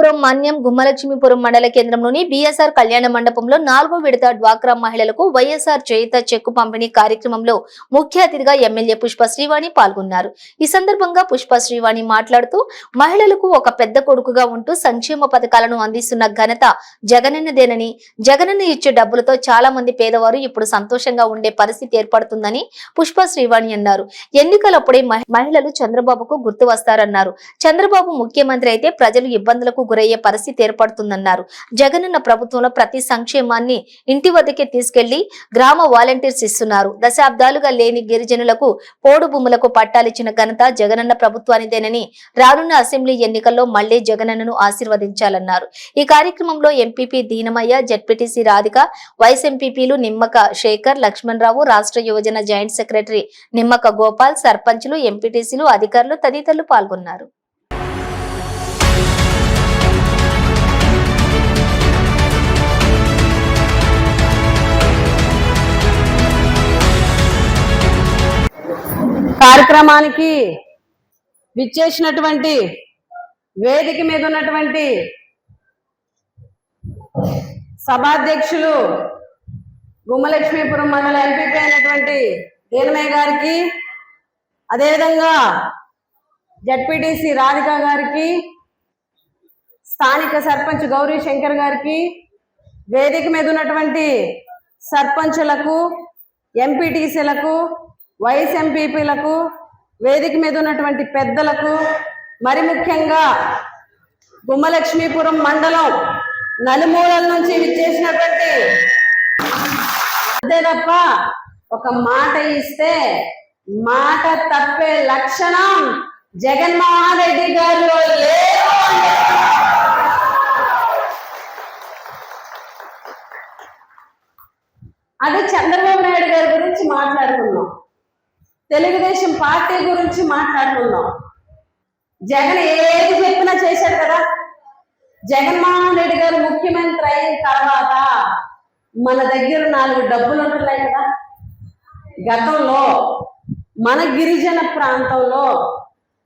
అనంతపురం మన్యం గుమ్మలక్ష్మీపురం మండల కేంద్రంలోని బీఎస్ఆర్ కళ్యాణ మండపంలో 4వ విడత డ్వాక్రా మహిళలకు వైఎస్ఆర్ చేయుత చెక్కు పంపిణీ కార్యక్రమంలో ముఖ్య అతిథిగా ఎమ్మెల్యే పుష్ప శ్రీవాణి పాల్గొన్నారు. ఈ సందర్భంగా పుష్ప శ్రీవాణి మాట్లాడుతూ మహిళలకు ఒక పెద్ద కొడుకుగా ఉంటూ సంక్షేమ పథకాలను అందిస్తున్న ఘనత జగనన్నదేనని, జగనన్న ఇచ్చే డబ్బులతో చాలా మంది పేదవారు ఇప్పుడు సంతోషంగా ఉండే పరిస్థితి ఏర్పడుతుందని పుష్ప శ్రీవాణి అన్నారు. ఎన్నికలప్పుడే మహిళలు చంద్రబాబుకు గుర్తు వస్తారన్నారు. చంద్రబాబు ముఖ్యమంత్రి అయితే ప్రజలు ఇబ్బందులకు గురయ్యే పరిస్థితి ఏర్పడుతుందన్నారు. జగనన్న ప్రభుత్వంలో ప్రతి సంక్షేమాన్ని ఇంటి వద్దకే తీసుకెళ్లి గ్రామ వాలంటీర్స్ ఇస్తున్నారు. దశాబ్దాలుగా లేని గిరిజనులకు పోడు భూములకు పట్టాలిచ్చిన ఘనత జగనన్న ప్రభుత్వానిదేనని, రానున్న అసెంబ్లీ ఎన్నికల్లో మళ్లీ జగనన్నను ఆశీర్వదించాలన్నారు. ఈ కార్యక్రమంలో ఎంపీపీ దీనమయ్య, జెడ్పీటీసీ రాధిక, వైస్ ఎంపీపీలు నిమ్మక శేఖర్, లక్ష్మణరావు, రాష్ట్ర యువజన జాయింట్ సెక్రటరీ నిమ్మక గోపాల్, సర్పంచులు, ఎంపీటీసీలు, అధికారులు తదితరులు పాల్గొన్నారు. కార్యక్రమానికి విచ్చేసినటువంటి వేదిక మీద ఉన్నటువంటి సభాధ్యక్షులు గుమ్మలక్ష్మీపురం మండల ఎంపీపీ అయినటువంటి దీనమయ్య గారికి, అదేవిధంగా జడ్పీటీసీ రాధిక గారికి, స్థానిక సర్పంచ్ గౌరీ శంకర్ గారికి, వేదిక మీద ఉన్నటువంటి సర్పంచులకు, ఎంపీటీసీలకు, వైస్ ఎంపీపీలకు, వేదిక మీద ఉన్నటువంటి పెద్దలకు, మరి ముఖ్యంగా గుమ్మలక్ష్మీపురం మండలం నలుమూలల నుంచి విచ్చేసినటువంటి, అంతే తప్ప ఒక మాట ఇస్తే మాట తప్పే లక్షణం జగన్మోహన్ రెడ్డి గారిలో లేదు. అదే చంద్రబాబు నాయుడు గారి గురించి మాట్లాడుకున్నాం, తెలుగుదేశం పార్టీ గురించి మాట్లాడుకున్నాం. జగన్ ఏది చెప్పినా చేశాడు కదా. జగన్మోహన్ రెడ్డి గారు ముఖ్యమంత్రి అయిన తర్వాత మన దగ్గర 4 డబ్బులు ఉంటున్నాయి కదా. గతంలో మన గిరిజన ప్రాంతంలో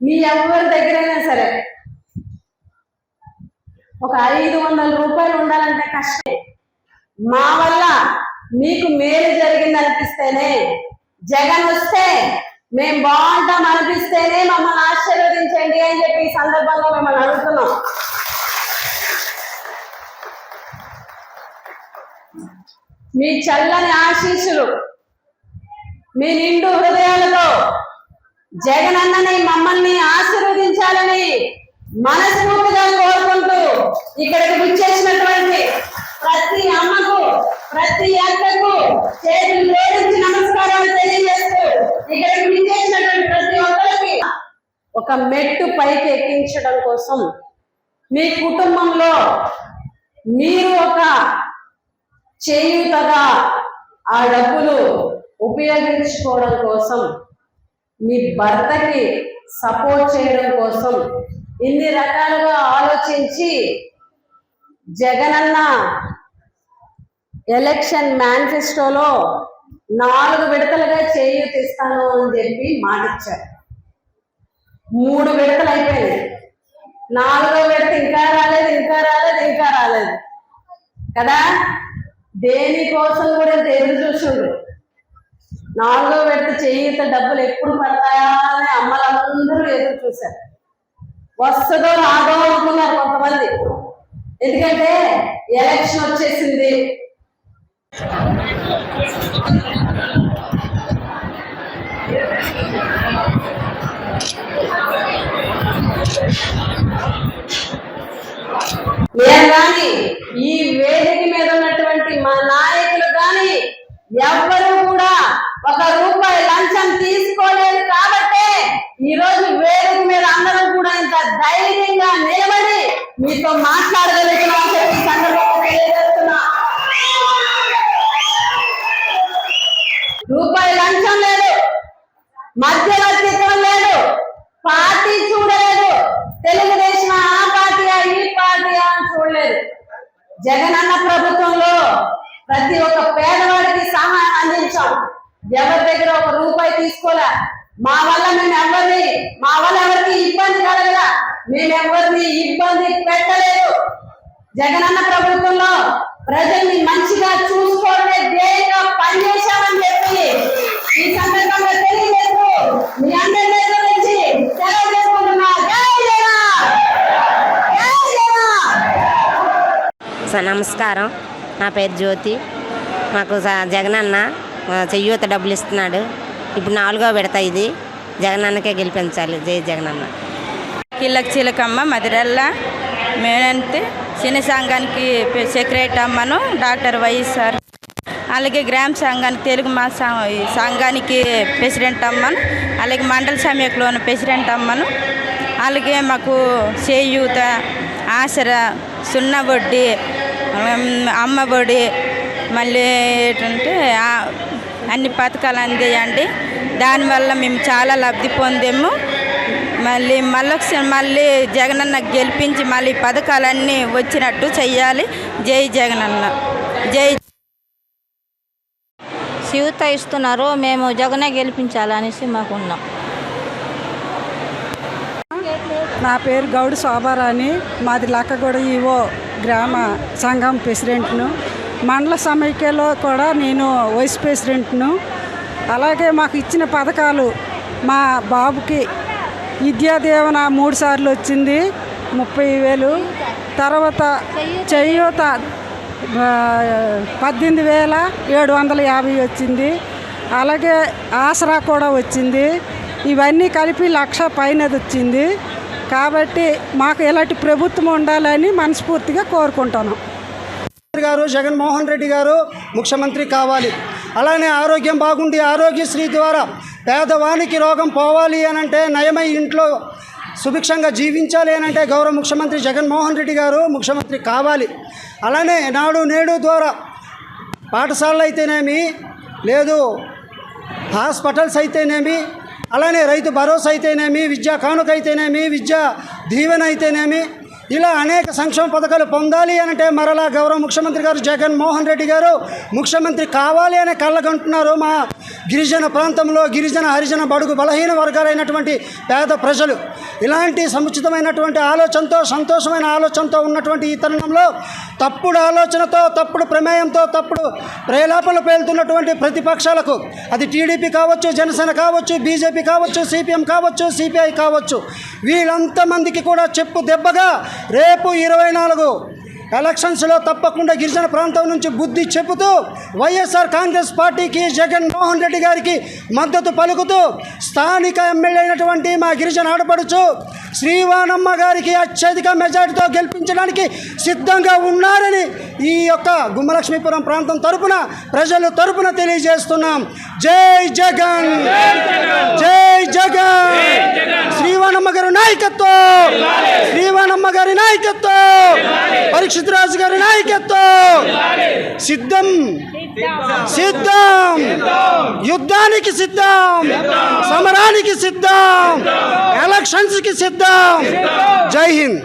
మీ ఎవరి దగ్గరైనా సరే ఒక 500 రూపాయలు ఉండాలంటే కష్టమే. మా వల్ల మీకు మేలు జరిగింది అనిపిస్తేనే, జగన్ వస్తే మేము బాగుంటాం అనిపిస్తేనే మమ్మల్ని ఆశీర్వదించండి అని చెప్పి ఈ సందర్భంగా మిమ్మల్ని అడుగుతున్నాం. మీ చల్లని ఆశీస్సులు, మీ నిండు హృదయాలతో జగన్ అన్నని మమ్మల్ని ఆశీర్వదించాలని మనస్ఫూర్తిగా కోరుకుంటూ ఇక్కడికి విచ్చేసినటువంటి ప్రతి అమ్మకు, ప్రతి అక్కకు చేతులు జోడించి నమస్కారాలు తెలియజేస్తూ ఇక్కడికి విచ్చేసినటువంటి ప్రతి ఒక్కరికి ఒక మెట్టు పైకి ఎక్కించడం కోసం, మీ కుటుంబంలో మీరు ఒక చేయూతగా ఆ డబ్బులు ఉపయోగించుకోవడం కోసం, మీ భర్తకి సపోర్ట్ చేయడం కోసం ఇన్ని రకాలుగా ఆలోచించి జగనన్న ఎలక్షన్ మేనిఫెస్టోలో 4 విడతలుగా చేయూత ఇస్తాను అని చెప్పి మాటిచ్చారు. 3 విడతలు అయిపోయింది. 4వ విడత ఇంకా రాలేదు కదా. దేనికోసం కూడా ఎదురు చూసిండు. 4వ విడత చేయూత డబ్బులు ఎప్పుడు పడతాయా అని అమ్మలందరూ ఎదురు చూశారు. వస్తుందో రాదో అనుకున్నారు కొంతమంది, ఎందుకంటే ఎలక్షన్ వచ్చేసింది. నేను కానీ, ఈ వేదిక మీద ఉన్నటువంటి మా నాయకులు కానీ ఎవ్వరూ కూడా 1 రూపాయి లంచం తీసుకోలేదు. కాబట్టి ఈరోజు వేదిక మీద అందరూ కూడా ఇంత ధైర్యంగా నిలబడి మీతో మాట్లాడగలుగుతున్నాం చెప్పి సందర్భంగా తెలియజేస్తున్నా. రూపాయి లంచం లేదు, మధ్యవర్తిత్వం లేదు, పార్టీ చూడలేదు, తెలుగుదేశం ఆ పార్టీయా ఈ పార్టీయా అని చూడలేదు. జగనన్న ప్రభుత్వంలో ప్రతి ఒక్క పేదవాడికి సహాయం అందించాం. ఎవరి దగ్గర 1 రూపాయి తీసుకోలే. మా వల్ల ఎవరికి ఇబ్బంది కలగదా, మేము ఎవరిని ఇబ్బంది పెట్టలేదు. జగనన్న ప్రభుత్వంలో ప్రజల్ని మంచిగా చూసుకోవడమే ధ్యేయంగా పనిచేశామని చెప్పి ఈ సందర్భంగా తెలియజేస్తూ మీ అందరి దగ్గర నుంచి సెలవు చేసుకుంటున్నా. జై జగన్! జై జగన్! నమస్కారం, నా పేరు జ్యోతి. మాకు జగనన్న చెయ్యూత డబ్బులు ఇస్తున్నాడు. ఇప్పుడు 4వ విడత ఇది. జగనన్నకే గెలిపించాలి. జై జగనన్న. కిల్లకి చిలకమ్మ మదిరల్ల మేనంతే చిన్న సంఘానికి సెక్రటరీ అమ్మను డాక్టర్ వైఎస్ఆర్, అలాగే గ్రామ సంఘానికి తెలుగు మా సంఘానికి ప్రెసిడెంట్ అమ్మను, అలాగే మండల సమైక్యలోని ప్రెసిడెంట్ అమ్మను, అలాగే మాకు చేయూత, ఆసరా, సున్నా వడ్డీ, అమ్మ ఒడి, మళ్ళీ ఏంటంటే అన్ని పథకాలు అందేయండి. దానివల్ల మేము చాలా లబ్ధి పొందాము. మళ్ళీ జగనన్న గెలిపించి మళ్ళీ పథకాలన్నీ వచ్చినట్టు చెయ్యాలి. జై జగనన్న. జై శివత ఇస్తున్నారు, మేము జగనే గెలిపించాలనేసి మాకున్నాం. నా పేరు గౌడు శోభారాణి. మాది లక్కగూడ ఈవో గ్రామ సంఘం ప్రెసిడెంట్ను. మండల సమైక్యలో కూడా నేను వైస్ ప్రెసిడెంట్ను. అలాగే మాకు ఇచ్చిన పథకాలు, మా బాబుకి విద్యా దీవెన 3 సార్లు వచ్చింది, 30,000. తర్వాత చేయూత 18,750 వచ్చింది. అలాగే ఆసరా కూడా వచ్చింది. ఇవన్నీ కలిపి 1,00,000 పైనది వచ్చింది. కాబట్టి మాకు ఇలాంటి ప్రభుత్వం ఉండాలని మనస్ఫూర్తిగా కోరుకుంటున్నాం. గారు జగన్మోహన్ రెడ్డి గారు ముఖ్యమంత్రి కావాలి. అలానే ఆరోగ్యం బాగుండి ఆరోగ్యశ్రీ ద్వారా పేదవానికి రోగం పోవాలి అనంటే, నయమై ఇంట్లో సుభిక్షంగా జీవించాలి అనంటే గౌరవ ముఖ్యమంత్రి జగన్మోహన్ రెడ్డి గారు ముఖ్యమంత్రి కావాలి. అలానే నాడు నేడు ద్వారా పాఠశాలలు అయితేనేమి, లేదు హాస్పిటల్స్ అయితేనేమి, అలానే రైతు భరోసా అయితేనేమి, విద్యా కానుక అయితేనేమి, విద్యా దీవెన అయితేనేమి, ఇలా అనేక సంక్షేమ పథకాలు పొందాలి అనంటే మరలా గౌరవ ముఖ్యమంత్రి గారు జగన్మోహన్ రెడ్డి గారు ముఖ్యమంత్రి కావాలి అనే కళ్ళగంటున్నారు మా గిరిజన ప్రాంతంలో గిరిజన హరిజన బడుగు బలహీన వర్గాలైనటువంటి పేద ప్రజలు. ఇలాంటి సముచితమైనటువంటి ఆలోచనతో, సంతోషమైన ఆలోచనతో ఉన్నటువంటి ఈ తరుణంలో తప్పుడు ఆలోచనతో, తప్పుడు ప్రమేయంతో, తప్పుడు ప్రేలాపనలు పేలుతున్నటువంటి ప్రతిపక్షాలకు, అది టీడీపీ కావచ్చు, జనసేన కావచ్చు, బీజేపీ కావచ్చు, సిపిఎం కావచ్చు, సిపిఐ కావచ్చు, వీళ్ళంతమందికి కూడా చెప్పు దెబ్బగా రేపు 24 ఎలక్షన్స్లో తప్పకుండా గిరిజన ప్రాంతం నుంచి బుద్ధి చెబుతూ వైఎస్ఆర్ కాంగ్రెస్ పార్టీకి, జగన్మోహన్ రెడ్డి గారికి మద్దతు పలుకుతూ స్థానిక ఎమ్మెల్యే అయినటువంటి మా గిరిజన ఆడపడుచు శ్రీవాణమ్మ గారికి అత్యధిక మెజార్టీతో గెలిపించడానికి సిద్ధంగా ఉన్నారని ఈ యొక్క గుమ్మలక్ష్మీపురం ప్రాంతం తరపున, ప్రజల తరపున తెలియజేస్తున్నాం. జై జగన్! జై జగన్! శ్రీవాణమ్మ గారి నాయకత్వం! శ్రీవాణమ్మ గారి నాయకత్వం! పరీక్షిత్ రాజు గారి నాయకత్వం! సిద్ధం సిద్ధం, యుద్ధానికి సిద్ధం, సమరానికి సిద్ధం, ఎలక్షన్స్కి సిద్ధం. జై హింద్.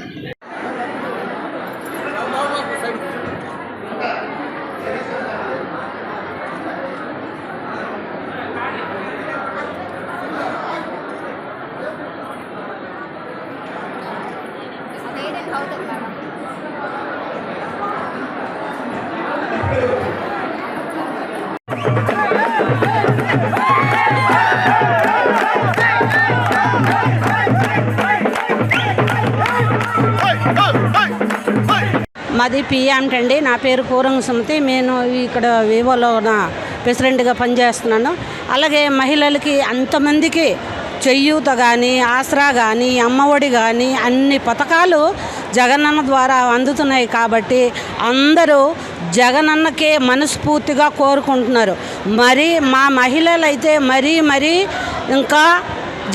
మాది పిఎంట్ అండి. నా పేరు పూరంగ సుమతి. నేను ఇక్కడ వివోలో ప్రెసిడెంట్గా పనిచేస్తున్నాను. అలాగే మహిళలకి అంతమందికి చెయ్యూత కానీ, ఆసరా కానీ, అమ్మఒడి కానీ అన్ని పథకాలు జగనన్న ద్వారా అందుతున్నాయి. కాబట్టి అందరూ జగనన్నకే మనస్ఫూర్తిగా కోరుకుంటున్నారు. మరి మా మహిళలు అయితే మరీ ఇంకా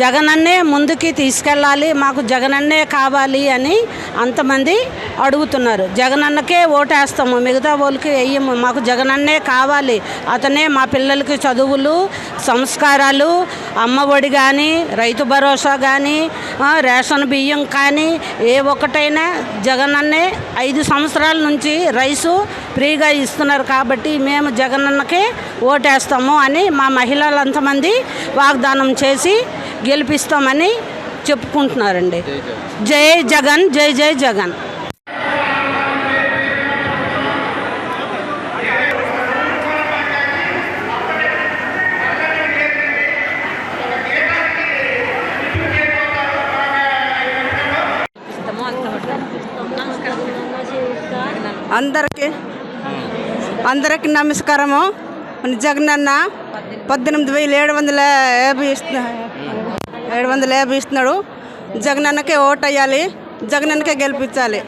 జగనన్నే ముందుకి తీసుకెళ్ళాలి, మాకు జగనన్నే కావాలి అని అంతమంది అడుగుతున్నారు. జగనన్నకే ఓటేస్తాము, మిగతా వాళ్ళకి వేయము, మాకు జగనన్నే కావాలి. అతనే మా పిల్లలకి చదువులు, సంస్కారాలు, అమ్మఒడి కానీ, రైతు భరోసా కానీ, రేషన్ బియ్యం కానీ ఏ ఒక్కటైనా జగనన్నే 5 సంవత్సరాల నుంచి రైసు ఫ్రీగా ఇస్తున్నారు. కాబట్టి మేము జగనన్నకే ఓటేస్తాము అని మా మహిళలు అంతమంది వాగ్దానం చేసి గెలిపిస్తామని చెప్పుకుంటున్నారండి. జై జగన్, జై జై జగన్. అందరికీ నమస్కారము. జగనన్న 18,750 ఇస్తున్నాడు. జగనన్నకే ఓటు వేయాలి, జగనన్నకే గెలిపించాలి.